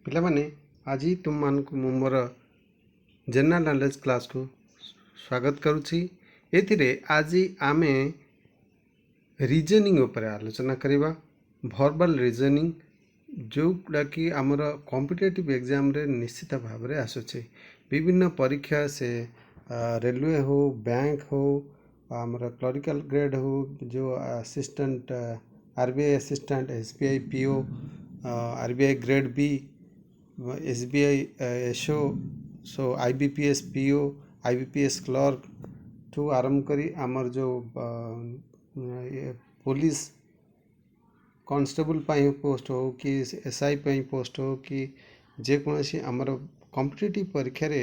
ପିଲାମାନେ ଆଜି ତୁମମାନଙ୍କୁ ମୁଁ ମୋର ଜେନେରାଲ ନଲେଜ କ୍ଲାସକୁ ସ୍ୱାଗତ କରୁଛି। ଏଥିରେ ଆଜି ଆମେ ରିଜନିଂ ଉପରେ ଆଲୋଚନା କରିବା। ଭର୍ବାଲ ରିଜନିଂ ଯେଉଁଗୁଡ଼ାକି ଆମର କମ୍ପିଟେଟିଭ୍ ଏକ୍ଜାମ୍ରେ ନିଶ୍ଚିତ ଭାବରେ ଆସୁଛି। ବିଭିନ୍ନ ପରୀକ୍ଷା ସେ ରେଲୱେ ହଉ, ବ୍ୟାଙ୍କ ହଉ, ଆମର କ୍ଲରିକାଲ ଗ୍ରେଡ୍ ହଉ, ଯେଉଁ assistant RBI assistant, SBI PO, RBI grade B, SBI SO, सो IBPS PO, IBPS क्लर्क ठू आरंभ करी आमर जो पुलिस कांस्टेबल पाई पोस्ट हो कि SI पाई पोस्ट हो कि जेकोसी आमर कॉम्पिटिटिव परीक्षा रे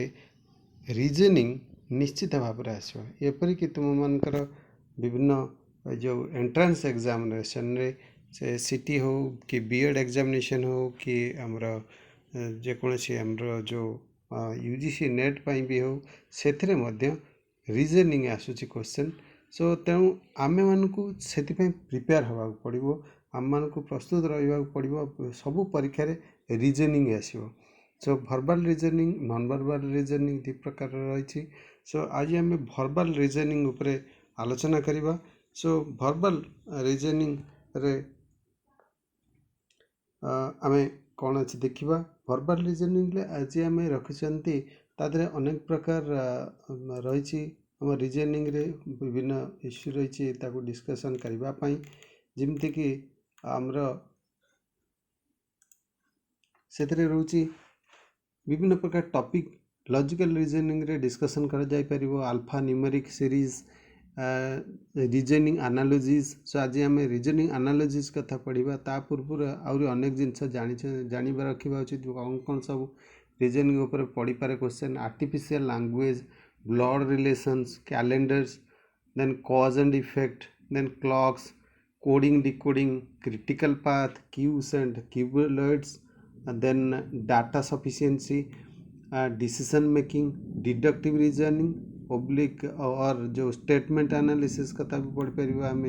रीजनिंग निश्चित भाव में आसो। एपरिक तुम मानकर विभिन्न जो एंट्रांस एग्जामिनेशन रे से सिटी हो कि बीएड एग्जामिनेशन हो कि आमर जेकोसी आमर जो UGC नेट पाई भी हो से रीजनिंग आसूची क्वेश्चन। सो तेणु आमे मानकु सेतिपई प्रिपेयर होगा पड़ो, आम मानकु प्रस्तुत रहा पड़ो। सबु परीक्षा रे रीजनिंग आसो। सो भर्बाल रीजनिंग, नॉन भर्बाल रीजनिंग दि प्रकार रही। सो आज आम भर्बाल रीजनिंग उपरे आलोचना करिबा। सो भर्बाल रीजनिंग रे आमे कौन अच्छी देखा। भर्बाल रीजनिंग आज आम रखी तादे अनेक प्रकार रही। आम रीजनिंग रे विभिन्न इश्यू रही डिस्कसन करने जमती कि आमर से रोचे विभिन्न प्रकार टॉपिक लॉजिकल रीजनिंग रे डिस्कसन कर जाय परिबो। Alphanumeric series, reasoning analogies. So आज आम रीजनिंग एनालॉजीज कथा पढ़ा। ता पूर्व आउरी अनेक जिनस जानिबा रखिबा उचित। कौन कौन सब रीजनिंग ऊपर पढ़ी पारे question. Artificial language, blood relations, calendars, then cause and effect, then clocks, coding decoding, critical path, cubes and cuboids, then data sufficiency, decision making, deductive reasoning, public और जो स्टेटमेंट एनालिसिस कथा भी पढ़ पार आम।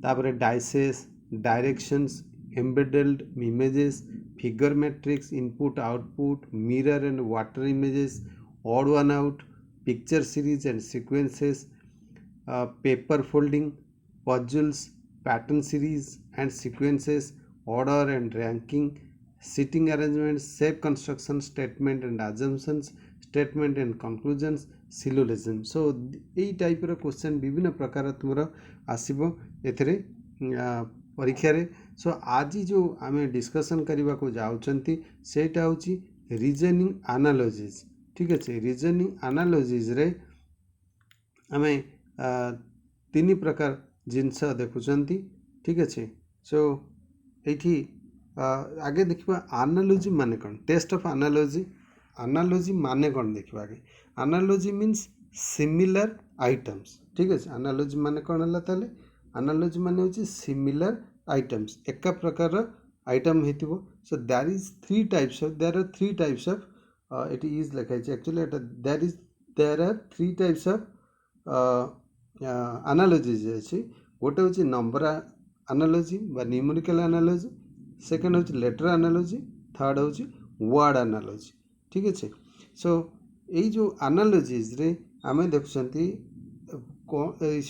तापर dices, directions, embedded images, figure matrix, input output, mirror and water images, odd one out, picture series and sequences, paper folding, puzzles, pattern series and sequences, order and ranking, seating arrangement, shape construction, statement and assumptions, statement and conclusions, syllogism. So यही type रो question विभिन्न प्रकार तुमर आसीबो एथरे परीक्षा रे। सो आज जो आम discussion करने को जाउचंती सेटा होची रीजनिंग एनालॉजीज। ठीक अच्छे, रीजनिंग एनालॉजीज रे आम तीन प्रकार जिनस देखुचंती। ठीक अच्छे। सो एठी आगे देखा एनालॉजी माने कौन, टेस्ट ऑफ एनालॉजी। एनालॉजी माने कौन देखा आगे। Analogy means similar items. ठीक है, एनालॉजी माने कौन है ताले। एनालॉजी माने होची सिमिलर आइटम्स, एक प्रकार आइटम हेतिबो। So there is three types of, there are three types of, it is लिखा है actually there are three types of analogies अछि। गोटे होची नंबर एनालॉजी बा न्यूमेरिकल एनालॉजी, सेकेंड हूँ लेटर एनालॉजी, थर्ड हूँ वर्ड एनालॉजी। ठीक अच्छे। सो यही जो एनालॉजीज रे आम देखुंती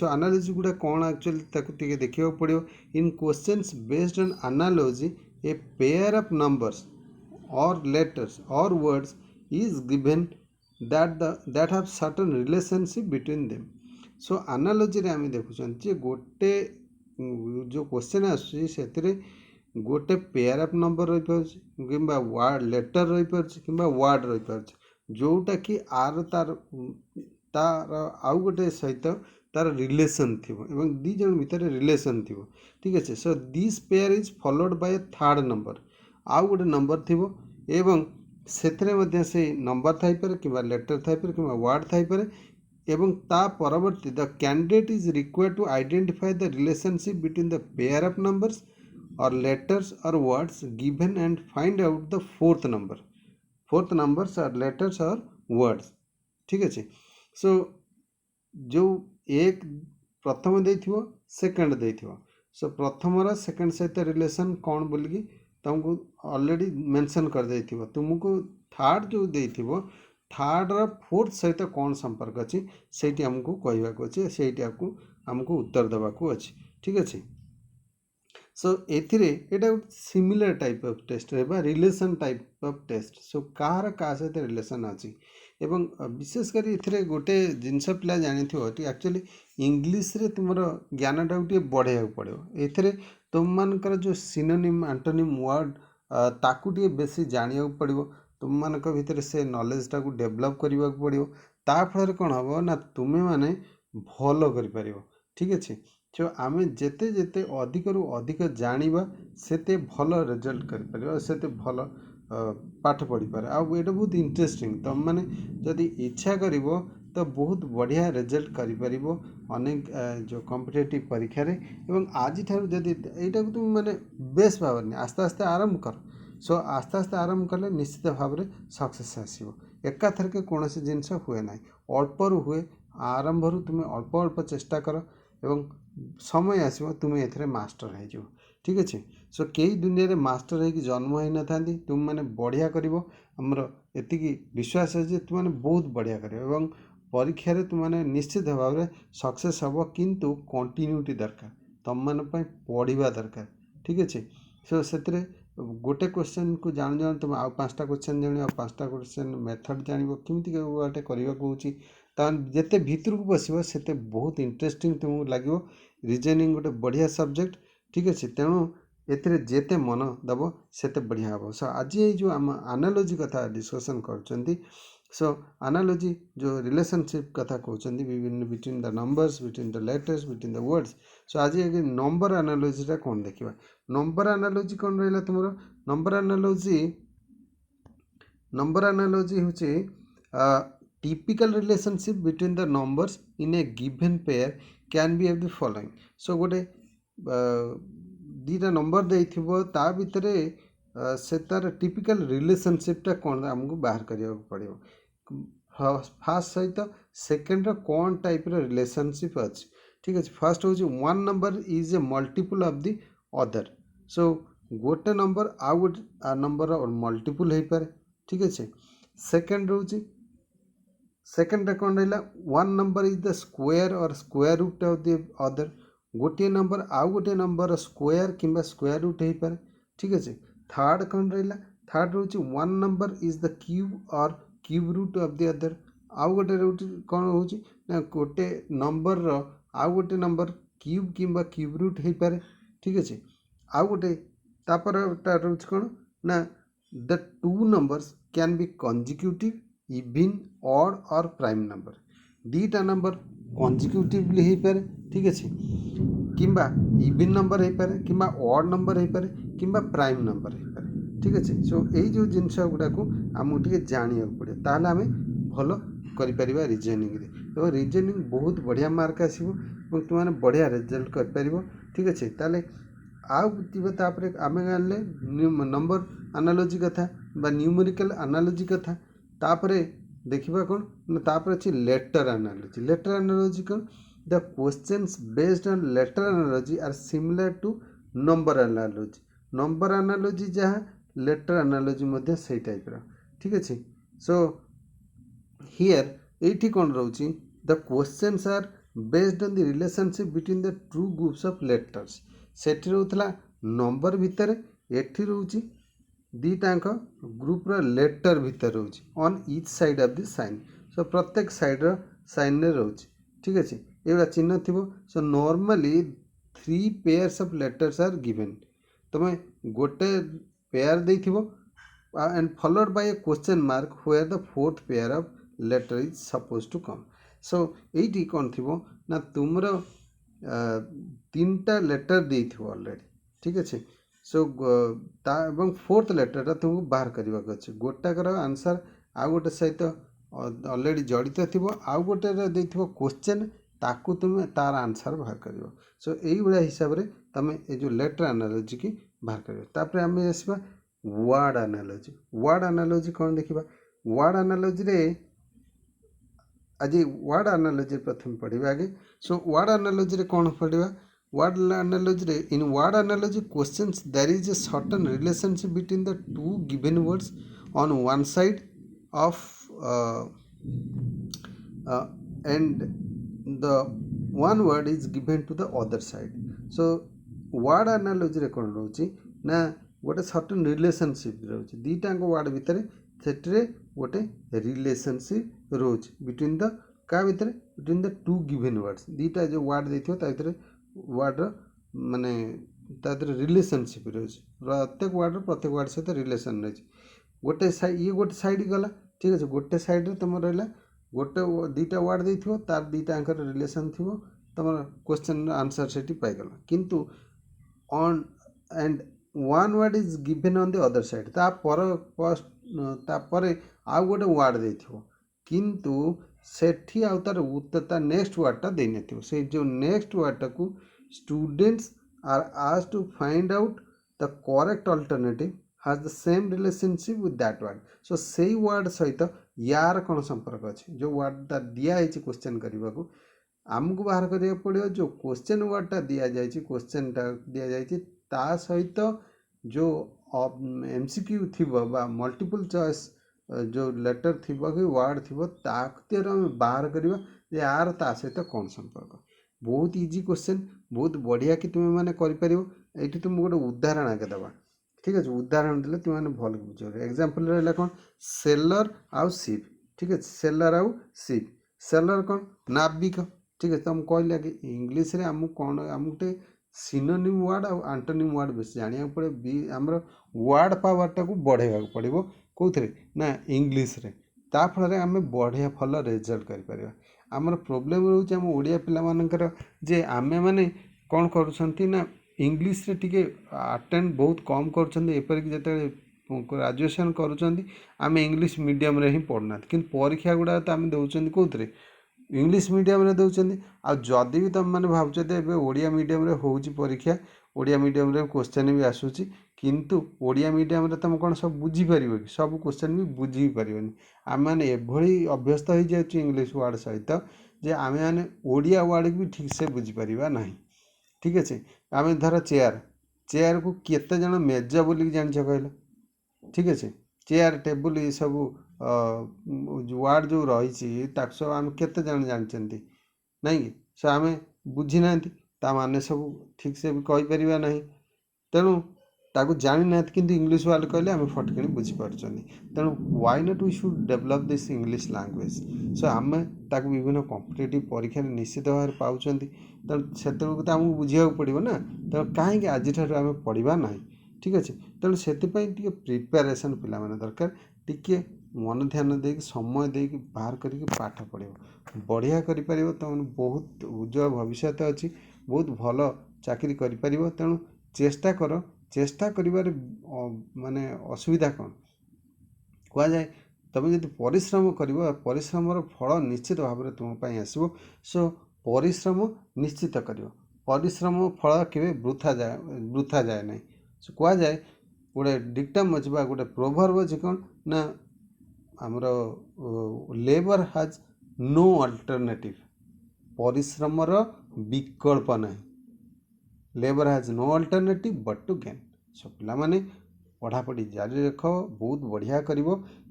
एनालॉजी गुड़ा कौन एक्चुअली देखा पड़ो। In questions based on analogy a pair of numbers और लेटर्स और words is given that have certain relationship between them. So analogy रे आम देखुं गोटे जो क्वेश्चन आसुचे गोटे पेयर ऑफ नंबर रही पार कि वर्ड लेटर रही पार कि वर्ड रही पार जोटा कि आर तार तार आउ गोटे सहित तार रिलेशन थी दी जन भितर रिलेशन थी। ठीक अच्छे। So this pair is followed by third number, आउ गोटे नंबर थी एवं से से नंबर थाई पारे कि लेटर थाई पारे कि वर्ड थाई पारे एवं ता परवर्ती the candidate is required to identify the relationship between the pair of numbers or letters or words given and find out the fourth numbers or letters or words। ठीक अच्छे। सो जो एक प्रथम देथिबो सेकंड देथिबो। सो प्रथम रा सेकंड सहित रिलेशन कौन बोलिकी तुमको ऑलरेडी मेंशन कर देथिबो तुमको थर्ड जो देथिबो थर्ड रो फोर्थ सहित कौन संपर्क अच्छी सेठी हमको कहवाक अच्छे सेठी हमको उत्तर देवाक अच्छे ठीक अच्छे सो एथिरे एटा सिमिलर टाइप ऑफ टेस्ट है रिलेशन टाइप ऑफ टेस्ट सो कहार का सहित रिलेशन अच्छी एवं विशेषकर ये गोटे जिनस पिला जानी एक्चुअली इंग्लीश रे तुम ज्ञानटा गोटे बढ़ाया पड़ो ये तुम मानकर जो सिनोनिम आंटोनिम वर्ड ताकू टे बेसी जानिया पड़ो तुम मानक भितर से नॉलेजटा को डेवलप करने को पड़ो ता फल कौन हम ना तुम्हें माने भल कर ठीक अच्छे जो आम जेते जेते अधिक रु अधिक जानिबा सेते भल रिजल्ट कर सेते भल पाठ पढ़ी पारे आउ ये बहुत इंटरेस्टिंग तुम मैंने जदि इच्छा करिवो तो बहुत बढ़िया रिजल्ट कर अनेक जो कॉम्पिटिटिव परीक्षा रे एवं आज ठार जदि यहाँ तुम मैंने बेस भाव नहीं आस्ते आस्ते आरंभ कर सो आस्ते आस्ते आरंभ कले निश्चित भाव में सक्सेस आसो एकाथर के कौन जिनस हुए ना अल्प रु हुए आरंभ रु तुम्हें अल्प अल्प चेष्टा कर एवं समय आसो तुम्हें एथरे मास्टर हो ठीक अच्छे सो कई दुनिया रे मास्टर है जन्म हो न था तुम मैंने बढ़िया करमर एति विश्वास है तुम मैंने बहुत बढ़िया कर परीक्षा रे तुम मैंने निश्चित भाव में सक्सेस हम किंतु कंटिन्यूटी दरकार तुम मान पढ़ा दरकार ठीक अच्छे सो से गोटे क्वेश्चन को जान जान तुम आउ 5टा क्वेश्चन जान आ 5टा क्वेश्चन मेथड जान केमती गोटे करने जिते भितर को बसो से बहुत इंटरेस्टिंग तुमको लगे रिजनिंग गोटे बढ़िया सब्जेक्ट ठीक अच्छे तेणु एथिरे जेते मन दब सेते बढ़िया हम सो आज ये जो आम एनालॉजी कथा डिस्कशन कर सो एनालॉजी जो रिलेशनशिप कथा कहते विभिन्न between the numbers between the letters between the words so आज ये नंबर एनालॉजीटा कौन देखा नंबर एनालॉजी कौन रहा तुम नंबर एनालॉजी हूँ typical relationship between the numbers in a given pair can be of the following so गोटे दीटा नंबर देथिबो ता भितरे से तार टिपिकल रिलेशनशिपटा कौन आमको बाहर करिया पड़ो फास्ट सहित सेकेंड कौन टाइप रिलेशनशिप अच्छी ठीक अच्छे फर्स्ट हूँ one number is a multiple of the other so गोटे नंबर आउ गोटे नंबर मल्टीपल हो पारे ठीक अच्छे सेकेंड रोचे सेकेंड कौन रहा one number is the square और square root of the other गोटे नंबर आउ गोटे नंबर स्क्वायर किंबा स्क्वायर रूट हो पारे ठीक अच्छे थर्ड कौन रहा थर्ड रोचे one number is the cube और cube root of the other आउ गोटे रूट कौन हो गोटे नंबर आउ गोटे नंबर क्यूब किंबा क्यूब रूट हो पारे ठीक अच्छे आउ गोटे तापर रोचे कौन ना the two numbers can be consecutive even odd और प्राइम नंबर दीटा नंबर कंजिक्यूटिवली हो पारे ठीक अच्छे किंबा इवन नंबर हो पारे किंबा ऑड नंबर हो पारे किंबा प्राइम नंबर हो पारे ठीक अच्छे सो यही जो जिनस गुड़ा को आमको टे जाना पड़े ताहले आम भल कर रिजनिंग तो रिजनिंग बहुत बढ़िया मार्क आसो तुमने बढ़िया रिजल्ट कर ठीक अच्छे ताले आउ तापर आम जाने नंबर एनालॉजी कथा न्यूमेरिकल एनालॉजी कथा तापर देखा कौन तापर अच्छी लेटर एनालॉजी कौन the questions based on letter analogy are similar to number analogy जहाँ लेटर एनालॉजी से टाइप ठीक अच्छे सो हियर ये कौन रोचे the questions are based on the relationship between the two groups of letters सेठी रोला नंबर भितर एठी रोचे दीटाक ग्रुप्र लेटर भितर रोचे on each side of the sign so प्रत्येक साइड साइन रे रोचे ठीक अच्छे ये चिन्ह थी so normally 3 pairs of letters are given तुम्हें गोटे पेयर दे and followed by a question mark where the fourth pair of letter is suppose to come so ये कौन थी ना तुमर 3टा लेटर दे ऑलरेडी ठीक अच्छे सो फोर्थ लेटर तुमको बाहर करने अच्छे गोटाकर आंसर आउ गोटे सहित ऑलरेडी जड़ित थी आउ गोटे दे क्वेश्चन ताकू तुम्हें तार आंसर बाहर कर सो यही हिसाब से तुम ये जो लेटर एनालॉजी की बाहर कर आम आसवा वर्ड एनालॉजी कौन देखा वर्ड एनालॉजी रे आज वर्ड एनालॉजी प्रथम पढ़ा आगे सो वर्ड एनालॉजी रे कौन पढ़ा word analogy रे in word analogy questions there is a certain relationship between the two given words on one side of uh, uh, and the one word is given to the other side. So word analogy रे कौन रोची ना गोटे certain relationship रोची दीटांग word भितर सेटरे गोटे रिलेशनशिप रोच बिटवीन द का भितर between the two given words दीटा जो वर्ड देथियो ता भितर वर्ड माने ता भितर रिलेशनशिप रोच प्रत्येक वर्ड सहित रिलेशन रही गोटे साइड ये गोटे साइड गला ठीक अच्छे गोटे साइड रे तुम रहा गोटे दीटा वर्ड देथियो तार दीटा रिलेशन थी तुम क्वेश्चन आंसर से पाईगला किंतु on and one word is given on the other side तापर आउ गोटे वर्ड देथियो किंतु सेठी आउ तार नेक्स्ट वर्डटा दे नथियो से जो नेक्स्ट वर्डटा को students are asked to find out the correct alternative has the same relationship with that word so सेई वर्ड सहित यार कौन संपर्क अच्छे जो वर्डटा दिखाई क्वेश्चन करने को आमको बाहर करिया पड़ो जो क्वेश्चन वर्डटा दि जाए क्वेश्चनटा दि जाए ता सहित जो एमसीक्यू थी मल्टीपल चॉइस जो लेटर थी कि वर्ड थी तार बाहर करवा यार ता सहित कौन संपर्क बहुत इजी क्वेश्चन बहुत बढ़िया कि तुम्हें मैंने कर तुम गोटे उदाहरण आगे दबा ठीक है उदाहरण देले तुम भल बुझ एग्जांपल रहा कौन सेलर आउ सीप ठीक है सेलर आउ सीप सेलर कौन नाविक ठीक है तुम कहले कि इंग्लीश रे आम कौन आम गोटे सिनोनिम वर्ड आउ आंटोनिम वर्ड बेस जाना पड़े आमर वर्ड पावरटा को बढ़ेगा पड़ो कौन ना इंग्लीश रे ता फल आम बढ़िया भल रिजल्ट कर आमर प्रोब्लेम रोचे आम ओडिया पिला मानकर जे आमे माने कौन करुछंती ना इंग्लीश रे टिके अटेंड बहुत कम करपरिक जो ग्रेजुएशन करें इंग्लीश मीडियम रे ही पढ़ना कि परीक्षा गुड़ा तो आम दौरान कौन इंग्लीश मीडियम रे दौरान आदि भी तुम मैंने भावुचे ओडिया मीडियम रे होउची परीक्षा ओडिया मीडियम रे क्वेश्चन भी आसूची किंतु ओडिया मीडियम रे तुम कौन सब बुझीपर कि सब क्वेश्चन भी बुझी पारनि आम मैंने एभली अभ्यस्त हो जाए इंग्लीश वर्ड सहित जे आम मैंने ओडिया वर्ड भी ठीक से बुझीपर ना ठीक अच्छे आम धर चेयर चेयर को केते जन मेज बोलिक जान कहल ठीक अच्छे चेयर टेबुल ये सब वार्ड जो रही सब आम केते जन जानते नहीं कि सो आम बुझी ना माने सब ठीक से भी कहीपर ना तेणु ताकू जानी ना कि इंग्लीश वर्ड कहले आम फटकिणी बुझीपार तेणु why not we should develop this English language so आम ताकू विभिन्न कॉम्पिटिटिव परीक्षा निश्चित भाव में पाँच तेणु से तो आमको बुझा पड़ो ना तेणु कहीं आज आम पढ़ा ना ठीक अच्छे तेणु से प्रिपेरेसन पिला माने दरकार टिके मन ध्यान दे समय दे बाहर करके पाठ पढ़ो बढ़िया कर तुम बहुत उज्जवल भविष्य अच्छी बहुत भल चाकरी कर तेणु चेष्टा कर चेष्टा करिबार माने असुविधा कौन कह जाए तुम जब परिश्रम कर परिश्रम फल निश्चित भाव में तुम आसो सो परिश्रम निश्चित कर परिश्रम फल के वृथा जाए ना सो कह जाए गोटे डिक्टम अच्छे गोटे प्रोभर्ब अच्छे कौन ना आमर लेबर हाज नो अल्टरनेटिव परिश्रमर विकल्प ना labour has no alternative but to gain so पिला माने पढ़ापढ़ी जारी रख बहुत बढ़िया कर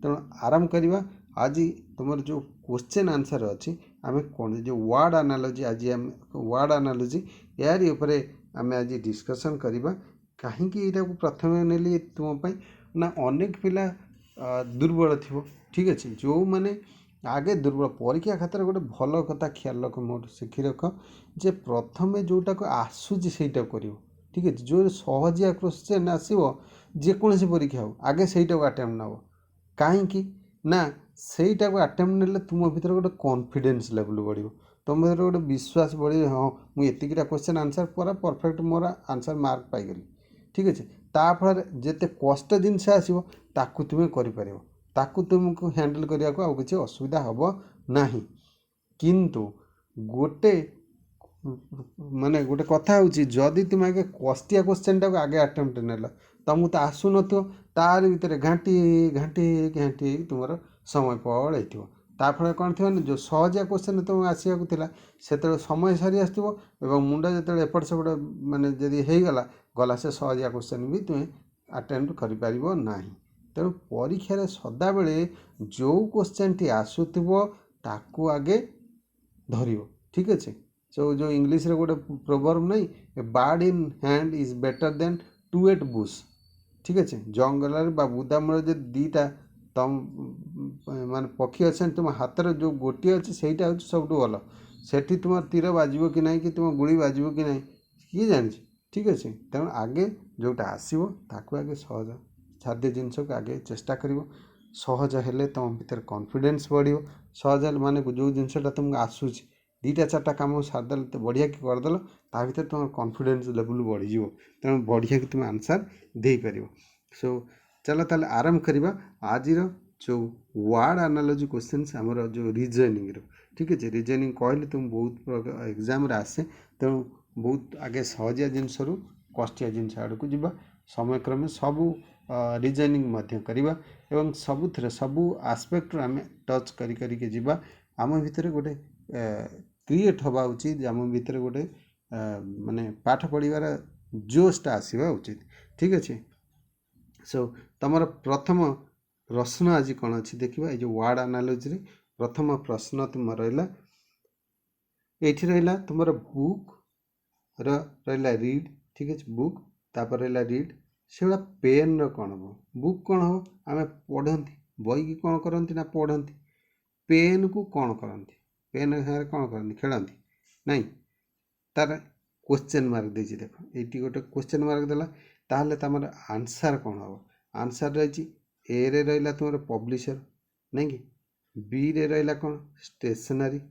तेणु आराम करवा आज तुम जो क्वेश्चन आंसर अच्छी आम कौन जो वर्ड एनालॉजी आज आम वर्ड एनालॉजी यारी उपरे आम आज डिस्कशन करवा कहीं यहाँ प्रथम नेली तुम ना अनेक पिला दुर्बल थी ठीक अच्छे जो मैंने आगे दुर्बल परीक्षा खातर गोटे भल कथा ख्याल रख मोर शिखी रख जे प्रथम जोटा को आसूची सेटा कर ठीक है जो सहजिया क्वेश्चन आसो जेकोसी परीक्षा हो आगे सेटा को अटेम्प्ट नब कहीं ना सेटा को अटेम्प्ट ने तुम भर गोटे कॉन्फिडेंस लेवल बढ़ो तुम भर गोटे विश्वास बढ़े हाँ मुझे क्वेश्चन आंसर पूरा परफेक्ट मोर आंसर मार्क पाईगली ठीक अच्छे ताफल जिते कष्ट जिनस आसो ताकू तुम्हें कर ताकू तुमको हैंडल करने को किसी असुविधा हम ना किंतु गोटे माने गोटे कथा होची जदि तुम आगे कष्टिया क्वेश्चन टाक आगे अटेम्प्ट नेल तुमको तो आसु न तार भितर घाटी घाटी घाटी तुम समय पड़े ताफल कौन थी जो सहजिया क्वेश्चन तुम आसवाक से समय सरी आसो मुंड जो एपट सेपट माने जदि होगला गला से सहजिया क्वेश्चन भी तुम्हें अटेम्प्ट करना। तेणु परीक्षार सदाबले जो क्वेश्चन टी आसुव ताकू आगे धर ठीक अच्छे। सो जो इंग्लीश रे गोटे प्रोवर्ब नहीं a bird in hand is better than two at bush ठीक अच्छे। जंगल बुदामूल जो दीटा तम मान पक्षी अच्छे तुम हाथ में जो गोटे अच्छे से सब भल से तुम तीर बाजो कि ना कि तुम गुड़ी बाजो कि ना किए जानी ठीक अच्छे। तेणु आगे जोटा आसो ताकू आगे सहज साध्य जिनस को आगे चेष्टा कर सहज हेले तुम भीतर कॉन्फिडेंस बढ़ सहज माने जो जिनसा तुमको आसूची दीटा चार्टा कम सारदेल तो बढ़िया कि करदेल ता भर तुम कॉन्फिडेंस लेवल बढ़ी तेणु बढ़िया कि तुम आंसर दे पार। सो चलो ताले आरंभ करवा आज जो वर्ड एनालॉजी क्वेश्चंस आमर जो रीजनिंग रो ठीक है। रीजनिंग कहले तुम बहुत एग्जाम रे आसे तेणु बहुत आगे सहजिया जिनस रु कष्टिया जिनस आड़ को जीवा समय क्रमे सबू रीजनिंग करवा एवं सबुथ सबू आस्पेक्ट आम टच करके जीवा आम भितर गोटे क्रिएट हवा उचित आम भितर गोटे माने पाठ पढ़ार जोशटा आसवा उचित ठीक अच्छे। सो तुम प्रथम प्रश्न आज कौन अच्छी देखा ये वर्ड एनालॉजी रे प्रथम प्रश्न तुम रहा ये रहा तुम बुक रहा रीड ठीक अच्छे। बुक तापर रहा रीड से गुड़ा पेन कौन हम बुक कौन हम आम पढ़ती बही की कौन करती ना पढ़ती पेन को कौन करती पेन सागर कौन करती खेलती नहीं तार क्वेश्चन मार्क देती देख ये गोटे क्वेश्चन मार्क देला ताहले तमर आंसर कौन हम आंसर रही ए रे रहा तुम पब्लिशर नहीं कि बी रे रहा कौन स्टेशनरी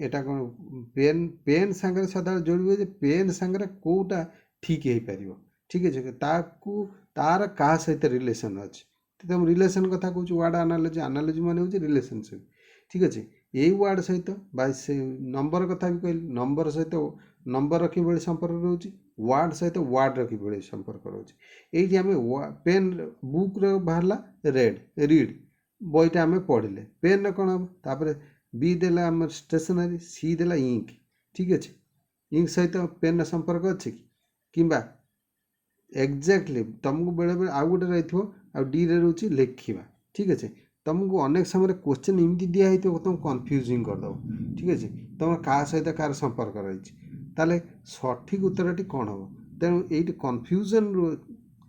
एटा कौन पेन पेन सांगे सदा जोड़ पेन सांगे कौटा ठीक हो पार ठीक है। तार क्या सहित रिलेसन अच्छे तुम रिलेसन कथा कहूँ वर्ड एनालॉजी एनालॉजी मान हूँ रिलेशनशिप ठीक अच्छे। यही वर्ड सहित से नंबर कथा भी कहली नंबर सहित नंबर रखी भाई संपर्क रोचे वर्ड सहित वर्ड रखी भाई संपर्क रोचे ये आम पेन बुक रे बाहर रेड रीड बईटा आम पढ़ले पेन कौन हम तापर बी देला आम स्टेशनरी सी देला इंक ठीक अच्छे। इंक सहित पेन संपर्क अच्छे कि एक्जाक्टली तुमको बेले बेले आउ गोटे रही आ डी रे रोचे लिखा ठीक अच्छे। तुमको अनेक समय क्वेश्चन एमती दिखाई तुम कन्फ्यूजिंग करदेव ठीक अच्छे तुम क्या सहित कार संपर्क रही सठिक उत्तर कौन हम तेणु ये कन्फ्यूजन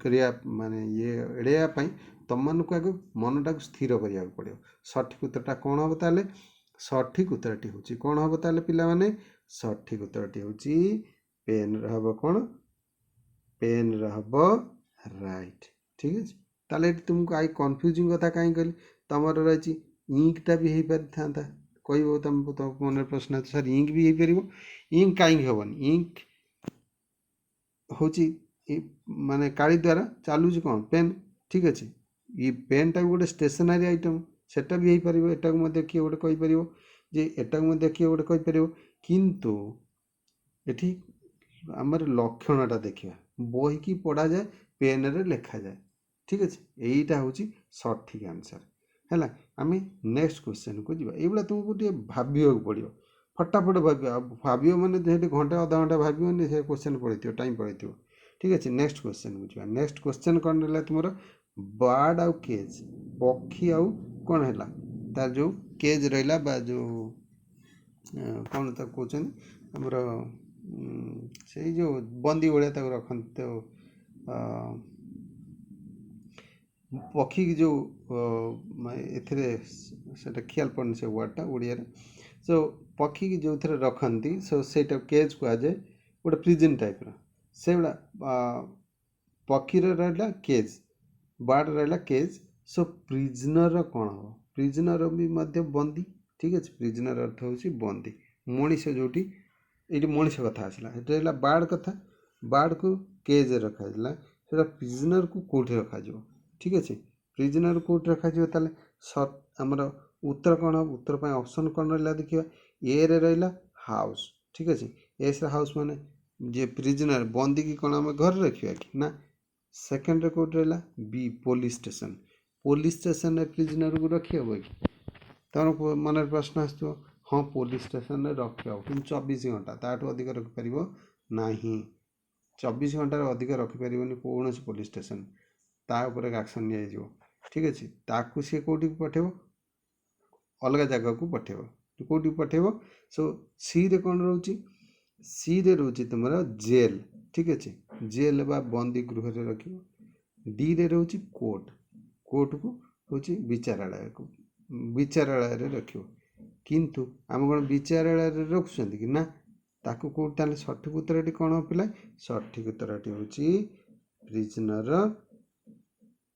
करिया माने ये एड़ाई तुम मानक आगे मनटा स्थिर करा पड़ो सठिक उत्तरटा कौन हम ताले सठिक उत्तरटी हूँ कौन हम ताले पिला माने सठिक उत्तरटी हूँ पेन रहा कौन पेन रहा राइट ठीक है। ताले तुमको आई कन्फ्यूजिंग कथा कहीं कहली तुम रही इंकटा भी हो पारि था कह तुम मन प्रश्न सर इंक भी हो पार इंक कहीं हेनी इंक हूँ माने काली द्वारा चलुच कौन पेन ठीक अच्छे। ये पेनटा भी गोटे स्टेशनरी आइटम सेटा भी हो पार एटा किए गोटे कहीपर जे एटा किए गोटे कहीपर किंतु एठी आमर लक्षणटा देखा बही की पढ़ा जाए पेन रे लिखा जाए ठीक अच्छे यहीटा हूँ सठिक आंसर है। आम नेक्स्ट क्वेश्चन को जीवा ये तुमको टे भाव पड़ो फटाफट भाव मैंने घंटे अधा घंटा भाव से क्वेश्चन पढ़ी टाइम पढ़ी ठीक अच्छे। नेक्स्ट क्वेश्चन को जीवा नेक्स्ट क्वेश्चन कौन रहा तुम बर्ड आउ केज पक्षी आउ कौन है तार जो केज रहा जो कौन तो कहते आमर से जो बंदी भाया रखते तो पक्षी की जो एसे ख्याल पड़नी से वर्डटा ओडिया सो पक्षी की जो थे रखती सो से केज कहुए गोटे प्रिजन टाइप्र से गुड़ा पक्षी रहा केज बर्ड रहा केज सो प्रिजनर कौन हम प्रिजनर भी बंदी ठीक अच्छे। प्रिजनर अर्थ हूँ बंदी मनीष जोटी ये मनीष कथा आसला ये बर्ड कथा बर्ड को केज रखा से प्रिजनर को कौटी रखा ठीक अच्छे। प्रिजनर कौट रखा ताले आमर उत्तर कौन हम उत्तर पर ऑप्शन कौन रहा देखिए ए रे रहा हाउस ठीक अच्छे। एस हाउस माने जे प्रिजनर बंदी की कौन आम घर रखा कि ना सेकेंड कौट रहा B police station police station prisoner को रखी हे कि तुम मन प्रश्न आसो हाँ पुलिस स्टेशन में रख कि 24 घंटा ताठू अधिक रखिपर ना 24 घंटार अधिक रखिपर कौन पुलिस स्टेशन तापर एक्शन नि ठीक अच्छे ताकू सी कौटी पठेब अलग जगह को पठेब कौटी पठेब सो सी रे कौन रोचे सी रे रोचे तुम जेल ठीक अच्छे जेल बा बंदी गृह रख डी रे रोचे कोर्ट कोर्ट को हूँ विचारालय को विचारालय रख किंतु आम कौन विचारालय रखुं कि ना ताकू कौट ताले सठिक उत्तर कौन पिला सठिक उत्तर हूँ प्रिजनर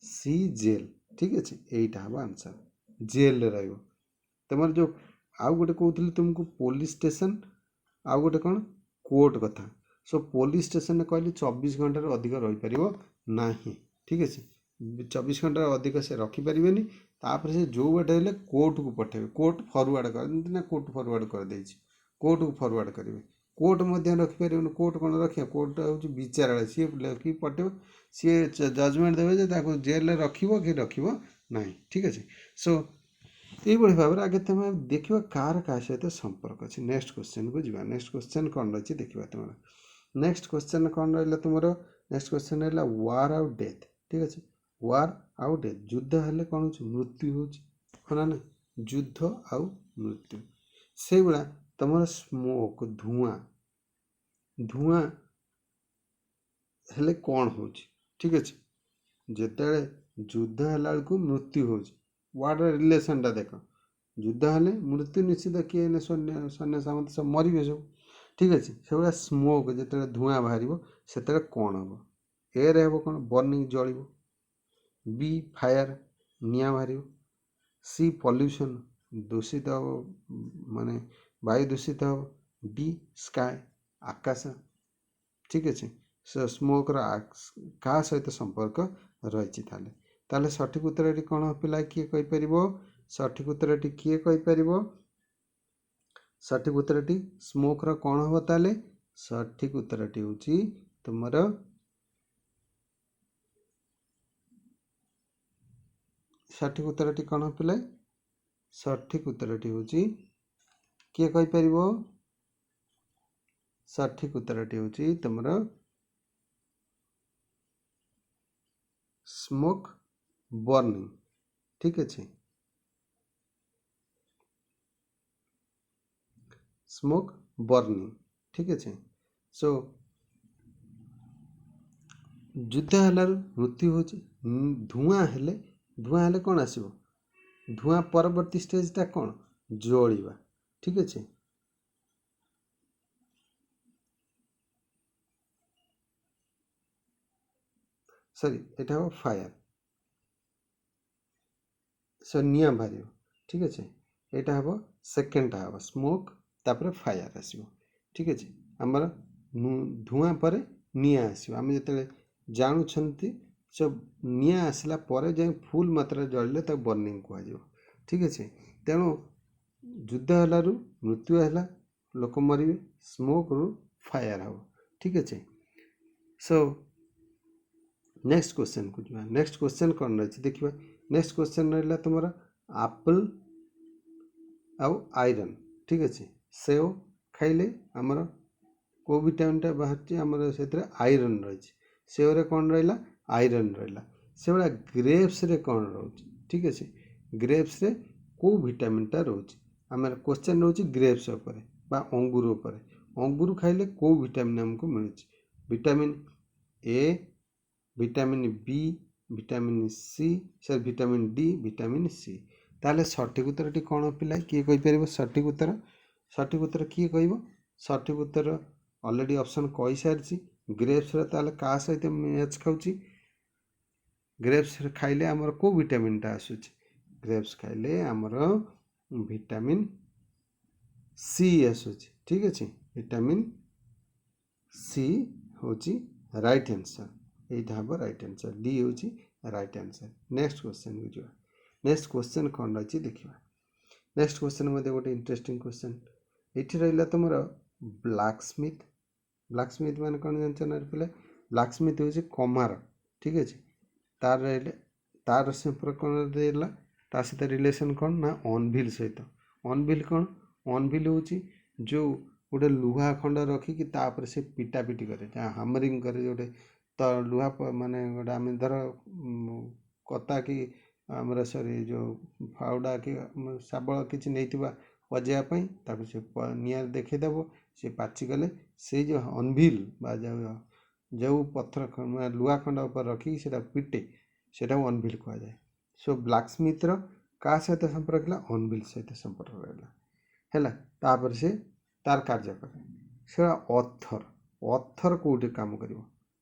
सी जेल ठीक अच्छे यहीटा हम आंसर जेल रे तुम जो आउ गोटे कहते तुमको पुलिस स्टेशन आउ गोटे कौन कोर्ट कथा सो पुलिस स्टेशन कहली 24 घंटार अधिक रहीपर ना ठीक अच्छे 24 घंटा अधिक से रखिपारे तापर से जो बाटे हेल्ले कोर्ट को पठेबे कोर्ट फरवर्ड कर कोर्ट फरवर्ड कर देछि कोर्ट को फरवर्ड करेंगे कोर्ट मध्य रखिपारे कोर्ट कौन रखिया कोर्ट हूँ विचारालय सी लिखि पठेब सी जजमेंट देवे जे जेल रखिबो कि रखिबो नहीं ठीक अच्छे सो यही भाव में आगे तुम देखा कार क्या सहित संपर्क अच्छे नेक्स्ट क्वेश्चन को जीवा नेक्स्ट क्वेश्चन कौन रही देखा तुम नेक्स्ट क्वेश्चन कौन रहा तुम नेक्स्ट क्वेश्चन है वार आउ डेथ ठीक अच्छे वार आउ डेथ युद्ध हेल्ले कौन हो मृत्यु हो ना युद्ध आउ मृत्यु से गुड़ा तुम स्मोक धुआं धुआं हेल्ले कौन हो ठीक अच्छे जिते युद्ध है मृत्यु हो वार्ड रिलेसनटा देख युद्ध हेल्ले मृत्यु निश्चित किए सैन्य सामंत सब मरबे सब ठीक अच्छे से भाया स्मोक जो धुआं बाहर से कौन हम एयर हे कौन बर्निंग जल बी फायर निआ बाहर सी पॉल्यूशन दूषित हम माने वायु दूषित हम डी स्काय आकाश ठीक अच्छे से स्मोक क्या सहित संपर्क रही ताले सठिक उत्तर कौन पिला किए कहीपर सठिक उत्तर किए कहीपर सठिक उत्तर स्मोक रो कौन हम ताले सठिक उत्तर हूँ तुम सठिक उत्तर कौन हो पिला सठिक उत्तर हूँ किए कहीपर सठिक उत्तर हूँ तुम स्मोक बर्निंग ठीक अच्छे स्मोक बर्निंग ठीक अच्छे सो युद्ध है मृत्यु हो धुआं हेल्ले कौन आसो धुआं परवर्ती स्टेजटा कौन जलिवा ठीक अच्छे सॉरी एटा हम फायर सो निआ बाहर ठीक अच्छे यहाँ हम सेकेंडटा हम स्मोक तापर फायर आसो ठीक अच्छे आमर धुआं पर निआ आसो आम जो जानुंट सब निआ आसला जाए फुल मात्रा जलिले तक बर्निंग कह ठीक अच्छे तेणु युद्ध है मृत्यु है लोक मरबे स्मोक रु फायर हम ठीक अच्छे सो नेक्स्ट क्वेश्चन को जावा नेक्स्ट क्वेश्चन कौन रही देखिए नेक्स्ट क्वेश्चन रहा तुम एप्पल आउ आयरन ठीक अच्छे सेव खाइले आमर को विटामिनटा बाहर आमर से आयरन रही सेव कौन रहा आयरन रहा से भाया ग्रेप्स रे कौन रोच ठीक अच्छे ग्रेप्स रे को विटामिनटा रोच आम क्वेश्चन रोच ग्रेप्स उपर बा अंगूर उपर अंगूर खाइले को विटामिन आमको मिलूँ vitamin A vitamin B vitamin C sir vitamin D vitamin C ताले सठिक उत्तर कौन पिला किए कहीपर सठिक उत्तर किए कह सठिक उत्तर ऑलरेडी ऑप्शन कही सारी ग्रेप्स ताले क्या सहित मैच खाऊँ ग्रेप्स खाइले आमर को विटामिनटा आसूची ग्रेप्स खाइले आमर विटामिन सी आसूची ठीक अच्छे विटामिन सी हूँ राइट आंसर यहाँ हम राइट आंसर डी हूँ राइट आंसर नेक्स्ट क्वेश्चन को जावा नेक्स्ट क्वेश्चन कौन रही देखा नेक्स्ट क्वेश्चन मध्य गोटे इंटरेस्टिंग क्वेश्चन ये रहा तुम ब्लैकस्मिथ मान कौन जान पे ब्लैकस्मिथ हूँ कमार ठीक अच्छे तार संपर्क कौन रहा ता सहित रिलेसन कौन ना अनभिल सहित। अनभिल कौन अनभिल होची जो गोटे लुहा खंड रखिकी तापर से पिटा पिटी करे जहाँ हामरिंग करे जोटे तो लुहा माने गोटे आम धर कता कि आमर सरी जो फाउडा कि शाबल किसी नहीं बजाइवाई ताको से निआ देखीदेव सी पाचिगले से जो अनभिल बा जो पत्थर लुहा खंड उपर रखी से पिटे से अनभिल कहुए। सो ब्लैकस्मिथ क्या सहित संपर्क है अनभिल सहित संपर्क रहा है से तार कार्य करे से अथर। अथर कौटे काम कर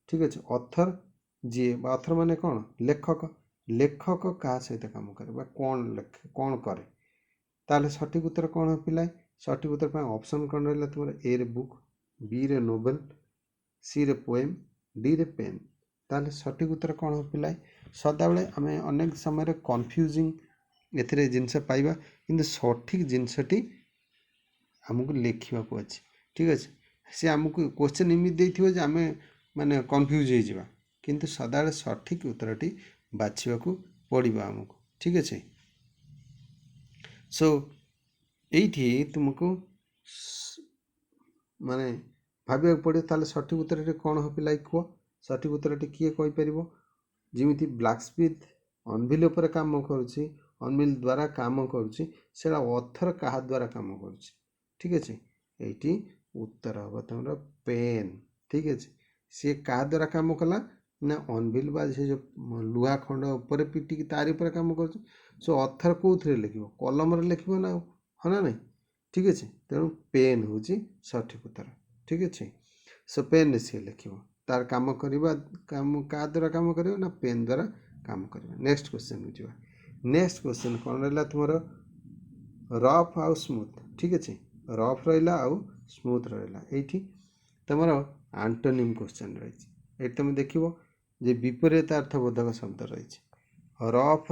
ठीक अच्छे अथर जी अथर माने कौन लेखक। लेखक क्या सहित काम करे कौन लेखे कौन करे ताले सठिक उत्तर कौन हो पिलाए। सठिक उत्तर पर ऑप्शन कौन रहा तुम ए रे बुक बी रे नोवेल सी रे पोएम डी रे पेन ताले सठिक उत्तर कौन हो पिलाए। सदाबले आम अनेक समय कन्फ्यूजिंग एथिरे जिनस पाइबा किंतु सठिक जिनसटी आमको लिखा अच्छे ठीक अच्छे सी आमको क्वेश्चन इमित देथिबो जे आम माने कन्फ्यूज हो जावा किंतु सदाबले सठिक उत्तरटी बाछिबा पड़ो आमको ठीक अच्छे। सो ये तुमको माने भाविया पड़े ताले सठिक उत्तर कौन हो पिलाई कह। सठिक उत्तर किए कहीपर जमी ब्लैकस्मिथ अनभिल उपर काम करुच्ची अनभिल द्वारा काम करुच्ची से अथर क्या द्वारा काम करुच्ची ठीक अच्छे। ये उत्तर हम तुम पेन ठीक अच्छे सी क्या द्वारा काम कला ना अनभिल बा से जो लुहा खंड उपर पिटिकी तारी उपर काम कर। सो अथर कौन लिख कलम लिख ना हाँ ना नहीं ठीक अच्छे तेणु पेन हूँ सठिक उत्तर ठीक अच्छे। सो पेन सी लिख तार काम करवा काम क्या द्वारा काम कर ना पेन द्वारा काम कर। नेक्स्ट क्वेश्चन को नेक्स्ट क्वेश्चन कौन रहा तुम रफ आउ स्मूथ ठीक अच्छे रफ रहा आउ स्मूथ रहा ये तुम आंटोनिम क्वेश्चन रही ये तुम देख जे विपरीत अर्थबोधक शब्द रही रफ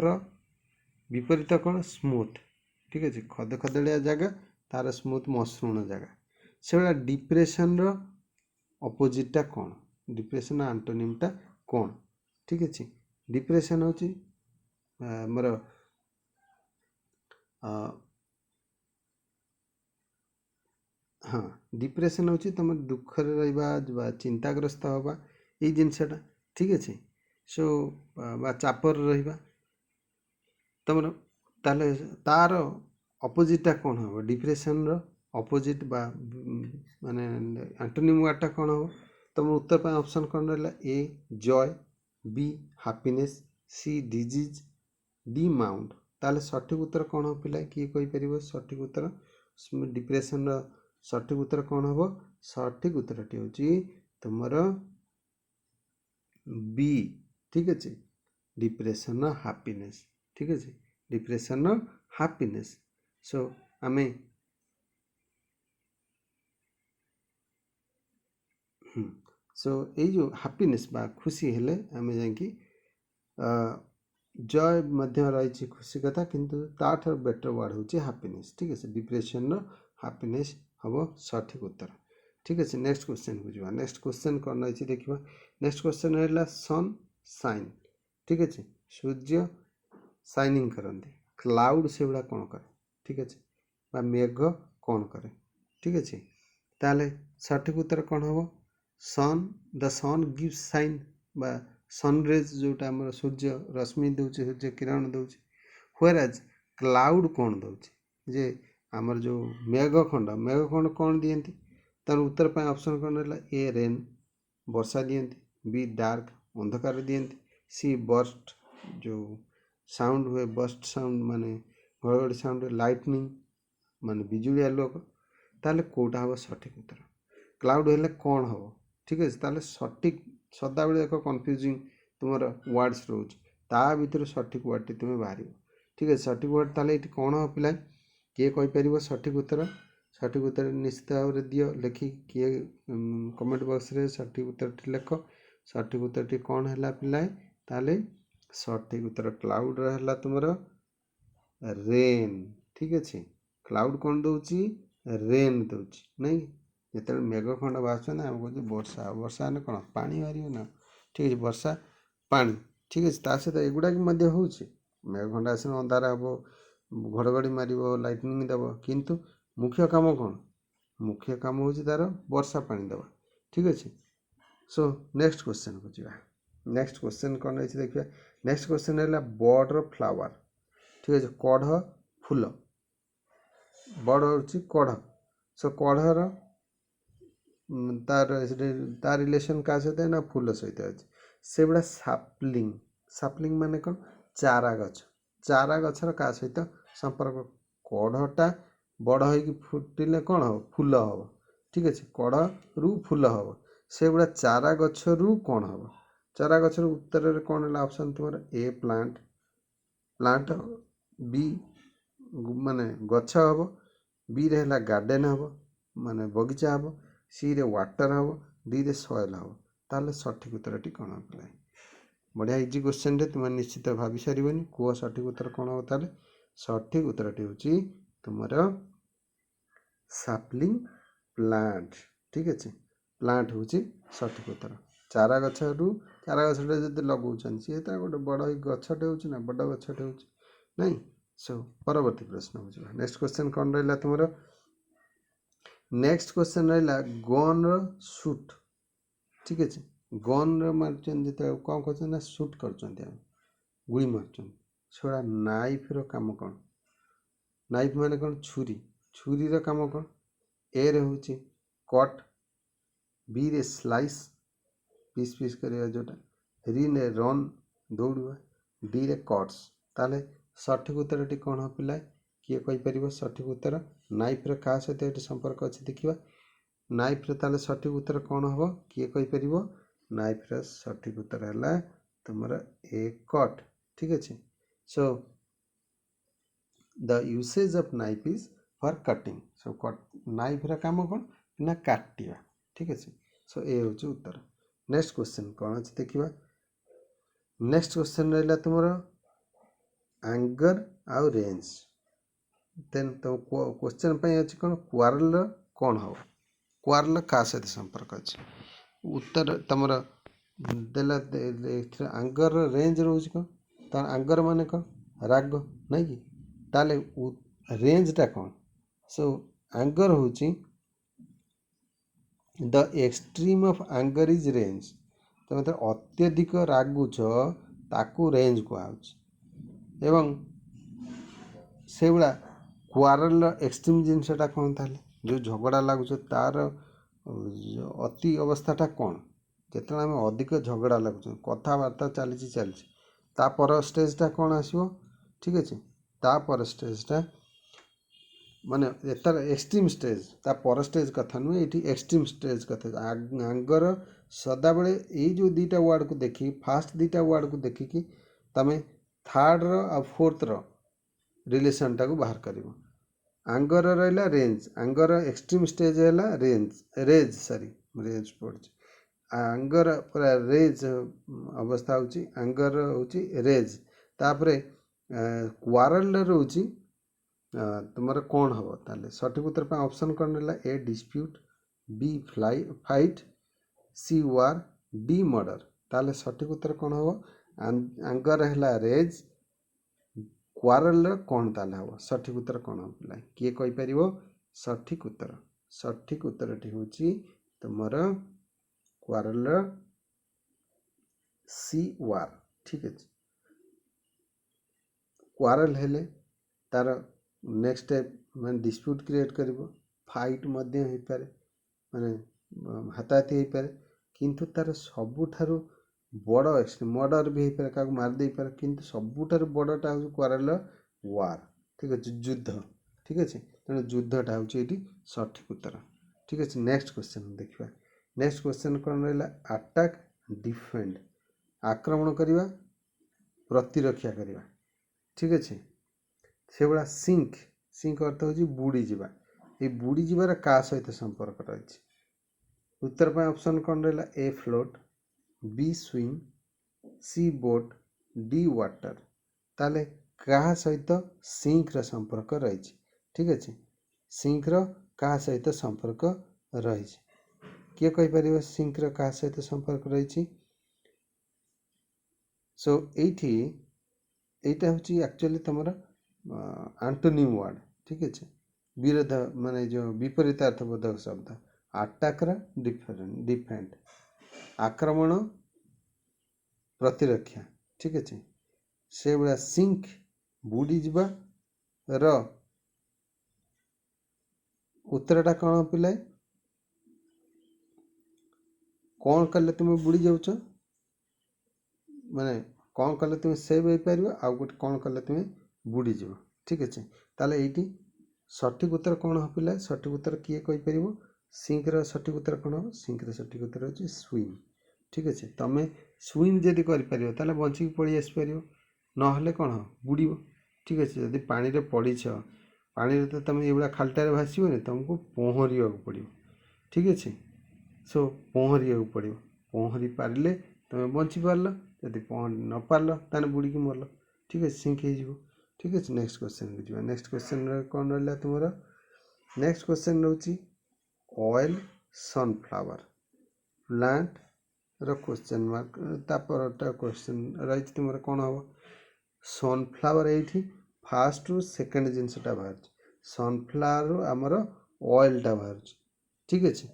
विपरीत कौन स्मूथ ठीक अच्छे खद खदड़िया जगह तार स्मूथ मसृण जगह से भाया डिप्रेशन अपोजिटा कौन डिप्रेशन आंटोनिमटा कौन ठीक अच्छे। डिप्रेशन हूँ मोर हाँ डिप्रेशन हूँ तुम दुखर रहा चिंताग्रस्त हवा ये जिनसटा ठीक अच्छे। सो चापर रहा तुम ताले तार अपोजिटा कौन हम डिप्रेशन अपोजिट बा माने आंटोनिम वार्डटा कौन हम तुम उत्तर पर ऑप्शन कौन रहा A joy B happiness C disease D mount ताले सठिक उत्तर कौन हो पिला किए कहीपर सठिक उत्तर डिप्रेशन सठिक उत्तर कौन हम सठिक उत्तरटी हूँ तुमर बी ठीक अच्छे डिप्रेशन हैप्पीनेस ठीक अच्छे डिप्रेशन हैप्पीनेस। सो आमे सो ये जो हैप्पीनेस बा खुशी हेले आमे जाकि जय मध्य रही खुशी कथा किंतु ताठर बेटर वर्ड हूँ हैप्पीनेस ठीक है। डिप्रेशन हैप्पीनेस हम सठिक उत्तर ठीक है। नेक्स्ट क्वेश्चन को जावा नेक्स्ट क्वेश्चन कौन रही देखा नेक्स्ट क्वेश्चन रहा सन साइन ठीक अच्छे सूर्य साइनिंग करते क्लाउड से गुड़ा कौन करे ठीक अच्छे मेघ कौन करे ठीक अच्छे ताले सठिक उत्तर कौन हम सन द सन गिव्स साइन बा सनरेज जोटा आम सूर्य रश्मि दूचे सूर्य किरण दूचे व्हेयरएज क्लाउड कौन दूचे जे आमर जो मेघखंड कौन दियंती तार उत्तर पर ऑप्शन कौन रहा ए रेन वर्षा दियंती बी डार्क अंधकार दियंती सी बर्स्ट जो साउंड हुए बर्स्ट साउंड माने घड़घड़ी साउंड लाइटनिंग माने बिजुली आलोक ताले कोटा हम सठिक उत्तर क्लाउड हेले कौन हम ठीक है। ताले सठिक सदाबले एक कन्फ्यूजिंग तुम वर्ड्स रोच ता भर सठिक वर्डटी तुम्हें बाहर ठीक है। सठिक वर्ड ताले ये कौन हम पिला किए कहीपर सठिक उत्तर निश्चित भाव में दियो लिखि किए कमेंट बॉक्स रे सठिक उत्तर लेख सठिक उत्तर कौन है पिलाए ताले सठिक उत्तर क्लाउड रहा तुम रेन ठीक अच्छे क्लाउड कौन दूची रेन दूची नहीं जो मेघखंड बास ना आम कहे वर्षा वर्षा ने कौन पानी बाहर ना ठीक है वर्षा पानी ठीक अच्छे सहित एगुड़ा हो मेघखंड आस अंधार हम घड़घड़ी मार लाइटनिंग देव किंतु मुख्य काम कौन मुख्य काम हूँ तार वर्षा पानी देवा ठीक अच्छे। सो नेक्स्ट क्वेश्चन को जी नेक्स्ट क्वेश्चन कौन रही देखिए नेक्स्ट क्वेश्चन है बर्ड फ्लावर ठीक अच्छे कढ़ फूल बर्ड हूँ कढ़ सो कढ़र तार रिलेशन क्या सहित ना फूल सहित अच्छे से गुड़ा सापलिंग सापलिंग माने कौन चारा गछर क्या सहित संपर्क कढ़टा बड़ हो फुटिले कौन हम फूल हम ठीक अच्छे कढ़ रु फूल हम से गुड़ा चारा गु कौन हम चारा गछर उत्तर कौन है ऑप्शन तुम ए प्लांट प्लांट बी माने गछ हम बी रे है गार्डन हम माने बगीचा हम सी रे वाटर हम डी रे सॉइल हम ताले सठिक उत्तरटी कौन हो बढ़िया इजी क्वेश्चन रे तुम निश्चित भावी सारिबनी कह सठिक उत्तर कौन हो ताले सठिक उत्तरटी हूँ तुम सापलिंग प्लांट ठीक अच्छे प्लांट हूँ सठिक उत्तर चारा गु चारा गछटे जब लगौन सी गोटे बड़ गछटे हो बड़ गछटे हो नहीं। सो परवर्ती प्रश्न हो नेक्स्ट क्वेश्चन कौन रहा तुम नेक्स्ट क्वेश्चन रहा गन सुट ठीक अच्छे गन मार्चन जो कौन कर सुट कर गुड़ी मार्चन छड़ा नाइफ काम कौन नाइफ माने कौन छुरी छुरी काम कौन ए रे हूँ कट बी रे स्लाइस पीस पीस करवा जोटा री ने रन दौड़ा डी रे कट्स ताले सठिक उत्तर कौन हो पिला किए कहीपर सठिक उत्तर नाइफ क्या सहित ये संपर्क अच्छे देखा नाइफ ताले सठिक उत्तर कौन हम किए कहीपर नाइफ सठिक उत्तर है तुम ए कट ठीक अच्छे। So the usage of knife is for cutting so knife काम कौन ना काटिया ठीक अच्छे। सो ए हूँ उत्तर नेक्स्ट क्वेश्चन कौन अच्छे देखा नेक्स्ट क्वेश्चन रहा तुम एंगर आउ रेंज देन तुम क्वेश्चन अच्छे कौन क्वारल कौन हम क्वारल क्या सहित संपर्क अच्छे उत्तर तुम देला आंगर रेंज रोज कौन तार आंगर माने कौन राग नहीं कि ताले रेंजटा कौन सो आंगर हूँ द एक्सट्रीम ऑफ आंगर इज रेंज तो मतलब अत्यधिक रागुच ताकू रेंज कहुच एवं से गुड़ा क्वारल एक्सट्रीम जिनसटा कौन ताले जो झगड़ा लगुच तार अति अवस्थाटा कौन जिते आम अधिक झगड़ा लगुच कथबार्ता चली तापर स्टेजटा कौन आसो ठीक अच्छे तापर स्टेजटा माने तार एक्सट्रीम स्टेज तापर स्टेज कथा नुहे ये एक्सट्रीम स्टेज कथा आंगर सदा बेले ये जो दुईटा वार्ड को देखी फास्ट दुईटा वार्ड को देखिकी तमें थर्ड आ फोर्थ रिलेशन टाक बाहर कर आंगर रहा रेंज आंगर एक्सट्रीम स्टेज है रेज सॉरी रेज पड़ आंगर पूरा रेज अवस्था हूँ आंगर हूँ रेज तापरे क्वारल रोचे तुम कौन हम ताले सठिक उत्तर पर ऑप्शन कौन रहा ए डिस्प्यूट बी फाइट सी वार डी मर्डर ताले सठिक उत्तर कौन हम आंगर है रेज क्वारल कौन ताले हम सठिक उत्तर कौन हम पिला किए कहीपर सठिक उत्तरटी हूँ तुम क्वारल सी वार ठीक अच्छे क्वारल हेले तार नेक्स्ट स्टेप मैं डिस्प्यूट क्रिएट कर फाइट पारे माने हाथाहाथी हो पारे किंतु तार सबुठारु बड़ मर्डर भी हो पारे क्या मारदे पारे किंतु सबुठारु बड़टा हूँ क्वारल वार ठीक अच्छे युद्ध ठीक अच्छे तेणु युद्धटा हूँ ये सठिक उत्तर ठीक अच्छे। नेक्स्ट क्वेश्चन देखा नेक्स्ट क्वेश्चन कौन रहा अटैक डिफेंड आक्रमण करवा प्रतिरक्षा करवा ठीक अच्छे से गुड़ा सिंक सिंक अर्थ हूँ बुड़ी जावा ये बुड़ी जबार क्या सहित संपर्क रही उत्तर पर ऑप्शन कौन रहा ए फ्लोट बी स्विंग सी बोट डी वाटर ताले क्या सहित सिंक संपर्क रही ठीक अच्छे सिंक क्या सहित संपर्क रही किए कहीपर सिंक क्या सहित संपर्क रही सो ये এইটা হচ্ছে एक्चुअली तुम आंटोनिम वर्ड ठीक है विरोध माने जो विपरीतार्थबोधक शब्द आटाकर डिफेंड आक्रमण प्रतिरक्षा ठीक है से भाया सिंक बुड़ी जा उत्तरटा कौन पिलाए कौन कले तुम बुड़ी जाऊच माने कौन कले तुम सेव हो पार आउ गोटे कौन कले तुम बुड़ी जीव ठीक अच्छे ताले ये सठिक उत्तर कौन हो पिलाए सठिक उत्तर किए कहीपर सिंक्र सठिक उत्तर कौन हम सिंक्र सठिक उत्तर हो स्विम ठीक अच्छे तुम स्विम जदि कर बचिक पड़ी आसपर ना कौन हो बुड़ ठीक अच्छे जदि पानी रे पड़ीछ पानी तो तुम ये खालटार भासबनी तुमको पहरिया पड़ो ठीक अच्छे सो पहरिया पड़ो पहरी पारे तुम बची पार जदि पहरी न पार ताने बुड़ी मरल ठीक है सिंक हो ठीक है नेक्स्ट क्वेश्चन को जी नेक्स्ट क्वेश्चन कौन रहा तुम नेक्स्ट क्वेश्चन रोची ऑयल सनफ्लावर प्लांट रो क्वेश्चन मार्क तापरटा क्वेश्चन रही तुम कौन हम सनफ्लावर ये फास्ट रु सेकेंड जिनसटा बाहर सनफ्लावर आमर ऑयलटा बाहर ठीक अच्छे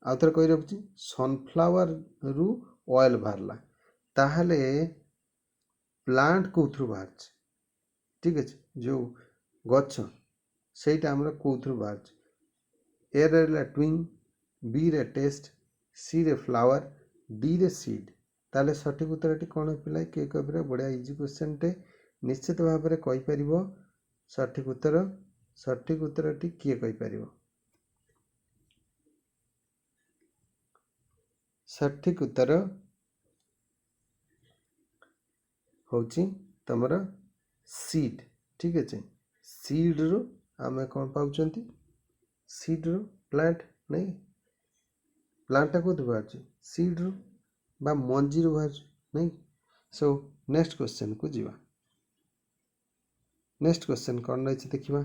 आउ थे कही रखुच्छी सनफ्लावर रु ऑयल बाहरला ताहले प्लांट कौथु बाहर ठीक अच्छे जो गछ सेटा आमर कौथु बाहर ए रहा ट्विंग बी रे टेस्ट सी रे फ्लावर डी रे सीड ताले सठिक उत्तर कौन पिला किए कह बढ़िया इजी क्वेश्चन टे निश्चित भाव में कहीपर सठिक उत्तर किए कहीपर सठिक उत्तर होची तमर सीड ठीक अच्छे सीड रु आम कौन पाँच सीड रु प्लांट नहीं प्लांटा कौन बाहर सीड रु बा मंजी रु बाहर नहीं सो नेक्स्ट क्वेश्चन को जीवा नेक्स्ट क्वेश्चन कौन रही देखा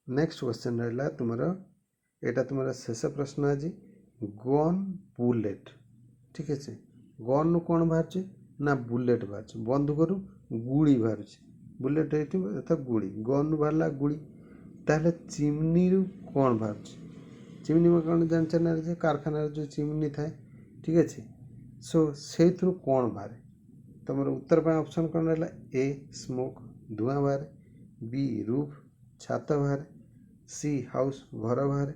नेक्स्ट क्वेश्चन रहा तुम यहाँ तुम शेष प्रश्न आज गन बुलेट ठीक है गन रु कौन बाहर ना बुलेट बाहर बंदूक रु गुड़ी बाहर बुलेट ये गुड़ी गन रु बाहर गुड़ी ताहले चिमनी रु कौन बाहर चिमनी में कौन जान ना कारखाना जो चिमनी थाए ठीक अच्छे सो से कौन बाहर तुम उत्तर पर ऑप्शन कौन रहा ए स्मोक धुआं बाहर बी रूफ छात बाहर सी हाउस घर बाहर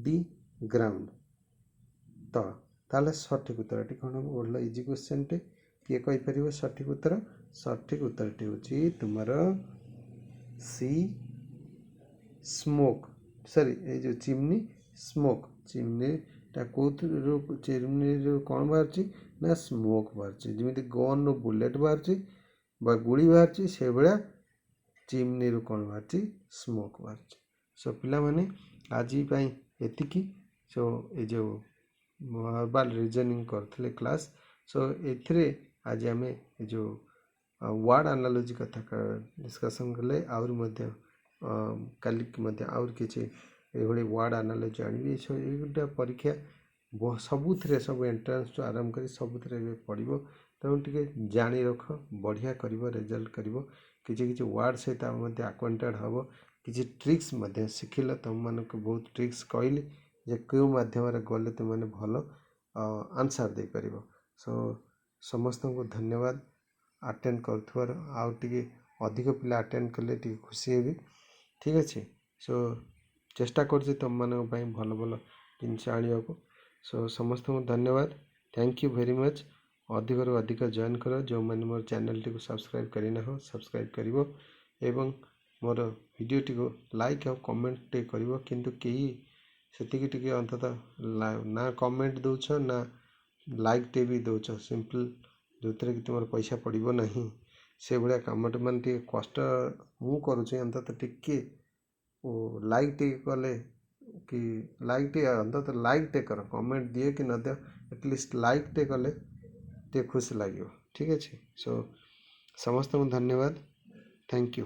डी ग्राउंड तल ताले सठिक उत्तर कौन हम बढ़ इजी क्वेश्चन टे किए कहीपर सठिक उत्तर हूँ तुम सी स्मोक सॉरी ये जो चिमनी स्मोक चिमनीटा कौन चिमनी कौन बाहर ना स्मोक बाहर जमी गन रु बुलेट बाहर गुड़ी बाहर से भाया चिमनी रु कौन बाहर स्मोक बाहर सो पिला माने आज एतिकी सो ये जो वर्बल रीजनिंग करते क्लास सो ए आज आम जो वर्ड एनालॉजी कथा डिस्कशन कले काली किसी वर्ड एनालॉजी आनी ये परीक्षा सबुथ सब एंट्रांस टू आरंभ कर सबुथ पढ़ो तेणु टे जानी रख बढ़िया कर रिजल्ट कर किसी वर्ड सहित आक्वांटेड हम किसी ट्रिक्स शिखिल तुम मानक बहुत ट्रिक्स कहली जे क्यों मध्यम गले तुमने भल आंसर दे पार सो समस्त को धन्यवाद अटेंड कर आउे अधिक पिला अटेंड कले खुशी हेबी ठीक अच्छे सो चेष्टा कर तुम मान भल भल जिनस आने को सो समस्त को धन्यवाद थैंक यू वेरी मच अधिक रू अधिक जॉइन कर जो मैंने मोर चैनल टी सब्सक्राइब करना हो सब्सक्राइब कर एवं मोर वीडियो टी को लाइक और कमेंट टे कर किंतु कई से अंततः ना कमेंट दौच ना लाइक टे भी दौच सिंपल जो कि तुम पैसा पड़ो ना से भाया कम मान कष्ट मु करुँच अंततः टिके लाइक टे कले कि लाइक टे अंततः लाइक टे कर कमेंट दिए कि न दियो एटलिस्ट लाइक टे कले टे खुशी लगे ठीक अच्छे सो समस्त को धन्यवाद थैंक यू।